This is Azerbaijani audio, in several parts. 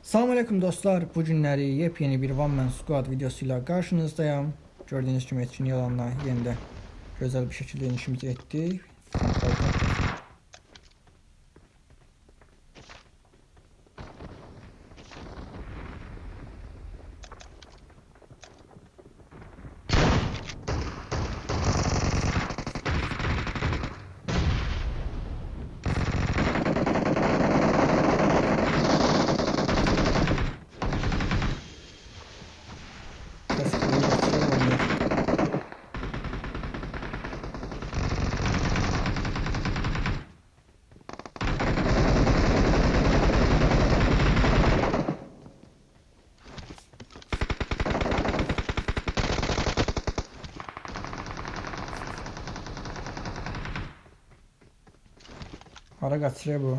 Selamünaleyküm dostlar. Bu günləri yepyeni bir One Man Squad videosuyla karşınızdayım. Gördüğünüz gibi etkin yalanla yeniden güzel bir şekilde inişimizi ettik. Hara qaçırıyor bu?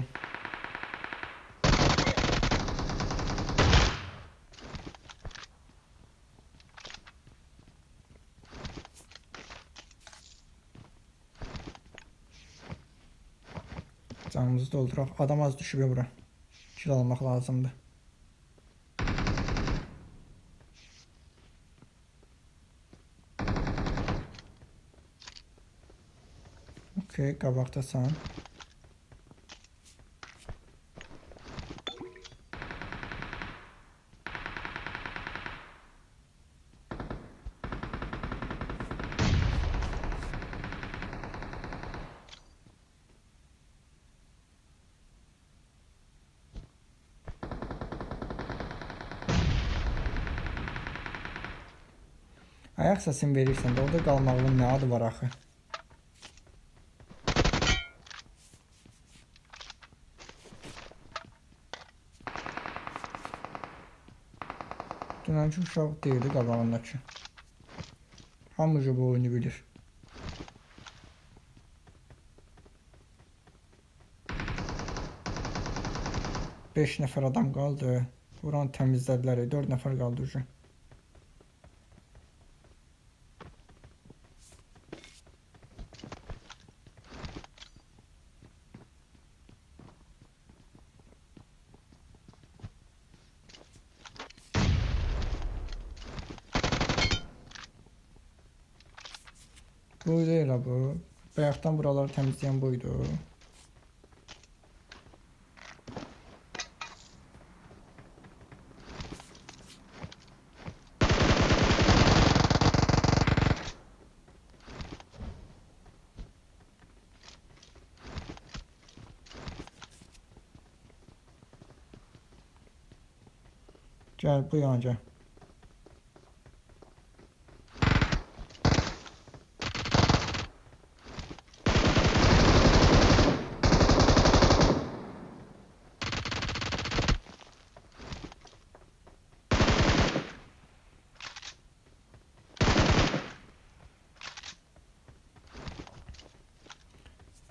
Canımızı dolduraq. Adam az düşüb bura. Kill almaq lazımdır. Okey, qabaqdasan. Ayaq səsini verirsən də orada qalmağının nə adı var axı? Dünənki uşaq deyildi qabağındakı. Hamıca bu oyunu bilir. Beş nəfər adam qaldı. Buranı təmizlədilər. 4 nəfər qaldı ucu. Bu değil ha bu. Bayaqdan buraları təmizləyən buydu. Gel bu yana gel.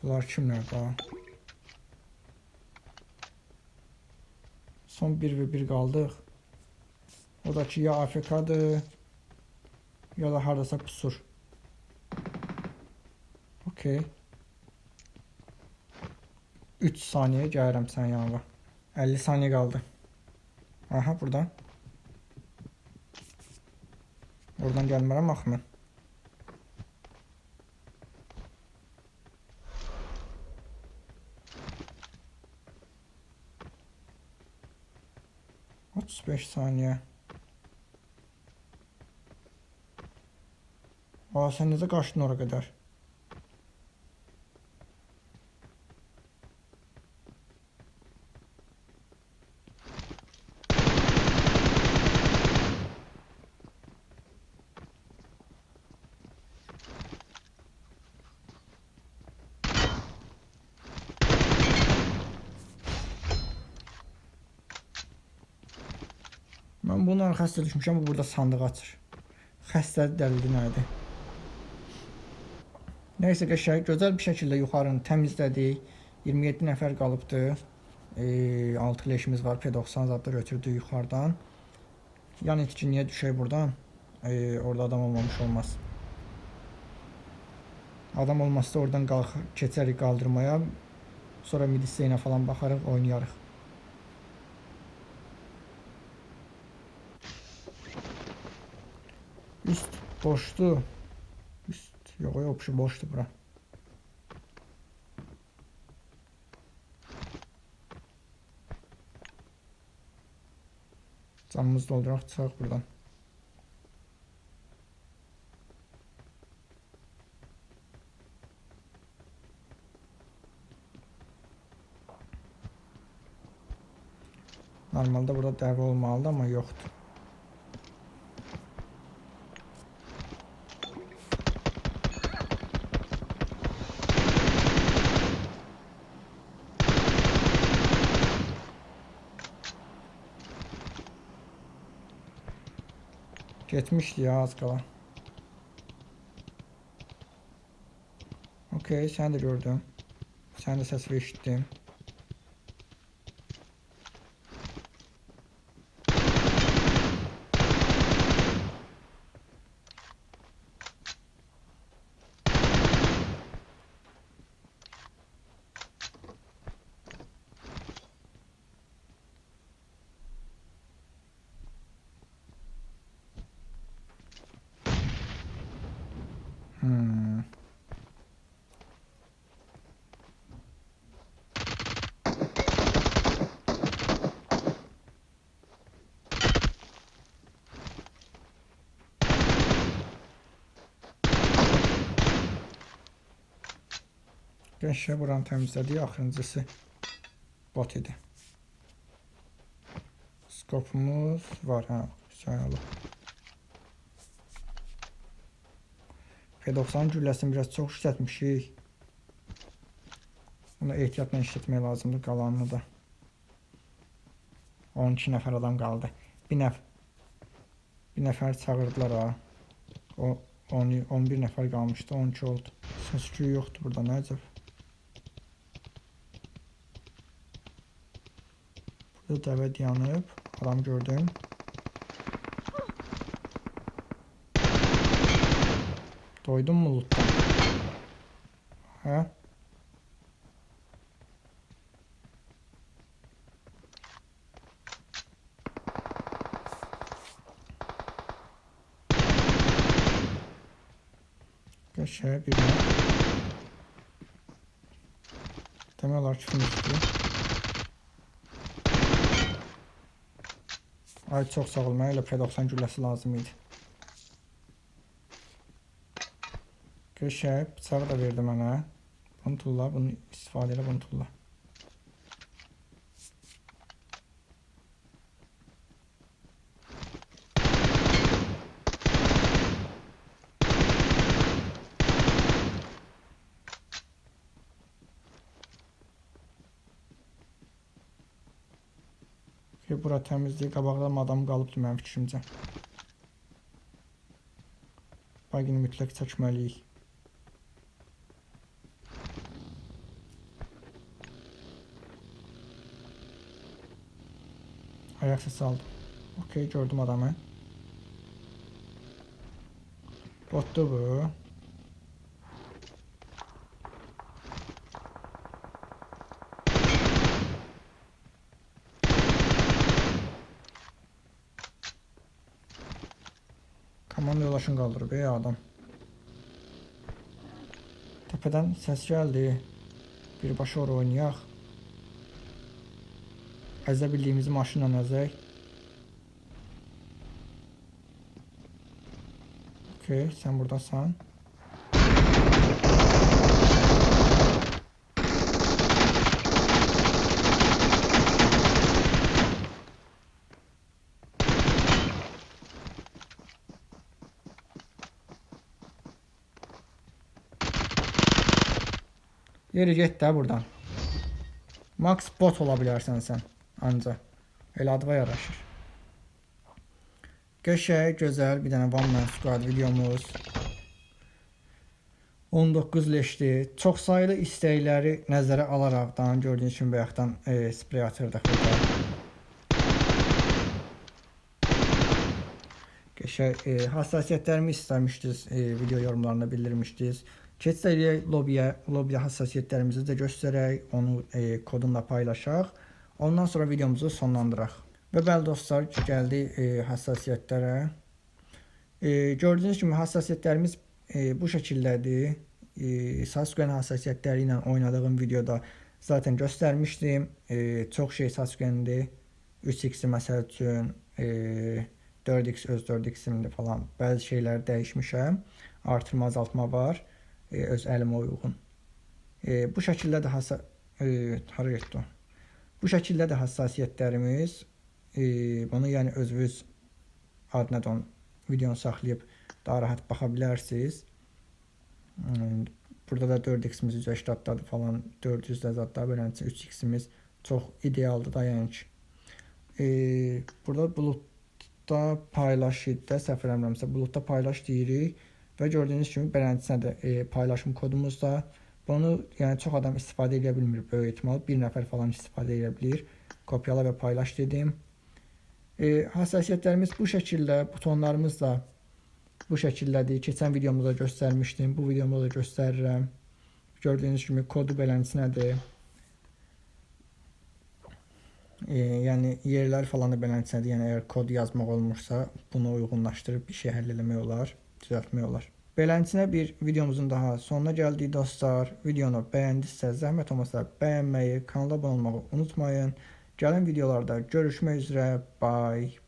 Bunlar kimler daha? Son 1 ve 1 qaldık. O da ki ya AFK'dır ya da hardasa pusur. Okey. 3 saniye gəlirəm sən yanına. 50 saniye qaldı. Aha buradan. Oradan gəlmərəm axı mən. Otuz 5 saniye. Aa, sen necə qaçdın oraya kadar? Ben bunun arxasında düşmüşəm, bu burada sandıq açır. Xəstədir, dəlildi nədir? Neyse qəşəng, gözəl bir şəkildə yuxarını təmizlədik. 27 nəfər qalıbdı. 6 leşimiz var, P90 zadlar ötürdü yuxarıdan. Yan etkinliyə düşək buradan. Orada adam olmamış olmaz. Adam olmazsa oradan keçərik qaldırmaya. Sonra midiseyinə falan baxarıq, oynayarıq. Üst boşdu. Üst yok yok şu boşdu bura. Canımız dolduraq çıxaq buradan. Normalde burada dəvə olmalıdır ama yoxdur. Getmişdi ya az qala. Okey, sen de gördüm. Sen de ses eşittim. Gençler buranı təmizlədik. Axırıncısı bot idi. Skopumuz var ha. Güzel. P90 gülləsini biraz çox işlətmişik. Bunu ehtiyatla işlətmək lazımdır. Qalanını da. 12 nəfər adam qaldı. Bir nəfər çağırdılar ha. O 11 nəfər qalmışdı. 12 oldu. Səs-küy yoxdur burada. Nəcəb. Burada dəvə dayanıb. Adam gördüm. Doydun mu lootdan? Hə? Qəşəng bir demək olar ki, finişdir. Ay çox sağ ol, mənə elə P90 gülləsi lazım idi. Qəşəng bıçağı da verdi mənə. Bunu tulla, bunu istifadə elə, bunu tulla. Bura təmizdir. Qabaqdan adam qalıbdır mənim fikrimcə. Bagini mütləq çəkməliyik. Ayak sesi aldım. Okey, gördüm adamı. Bottu bu. Komanda yolaşın kaldırıb adam. Tepeden ses geldi. Birbaşa oraya oynayaq. Əzə bildiyimiz maşınla əzək. Okey, sen buradasan. Yeri get də buradan. Max bot ola bilərsən sən. Anca. Elə adva yaraşır. Qəşəng, gözəl bir dənə One Man Squad videomuz. 19 leşdi. Çox sayılı istəkləri nəzərə alaraqdan gördüyünüz kimi bayaqdan sprey atırdıq burada. Qəşəng hassasiyyətlərimi istəmişdiniz, video yorumlarında bildirmişdiniz. Keçsək lobiyə hassasiyyətlərimizi də göstərək, onu kodunla paylaşaq. Ondan sonra videomuzu sonlandıraq. Və bəli dostlar, gəldik hassasiyyətlərə. Gördüyünüz kimi hassasiyyətlərimiz bu şəkildədir. Sasuke'nin hassasiyyətləri ilə oynadığım videoda zaten göstərmişdim. Çox şey Sasuke'nindir. 3x məsəl üçün 4x öz 4x'imdir falan. Bəzi şeyləri dəyişmişəm. Artırma, azaltma var. Öz əlimə uyğun. Bu şəkildə də hara getdi o? Bu şəkildə də hassasiyyətlərimiz. Bunu yəni özünüz adına da videonu saxlayıb daha rahat baxa bilərsiniz. Burada da 4x'imiz 180'dadır falan, 400'də zadda beləncə 3x'imiz çox idealdır da yəni ki. Burada buludda paylaş da səhv eləmirəmsə buludda paylaş deyirik və gördüyünüz kimi beləncəsinə də paylaşım kodumuz da. Bunu yəni çox adam istifadə edə bilmir böyük ehtimal. Bir nəfər falan istifadə edə bilir. Kopyala və paylaş dedim. Hassasiyyətlərimiz bu şəkildə, butonlarımız da bu şəkildədir. Keçən videomuzda göstərmişdim. Bu videomda da göstərirəm. Gördüyünüz kimi kodu beləncəsinədir. Yəni yerlər falan da beləncəsinədir. Yəni əgər kod yazmaq olmursa, bunu uyğunlaşdırıb bir şey həll eləmək olar, düzəltmək olar. Beləncəsinə bir videomuzun daha sonuna gəldik dostlar. Videonu bəyəndisə, zəhmət olmasa bəyənməyi, kanala abunə olmağı unutmayın. Gələn videolarda görüşmək üzrə. Bye.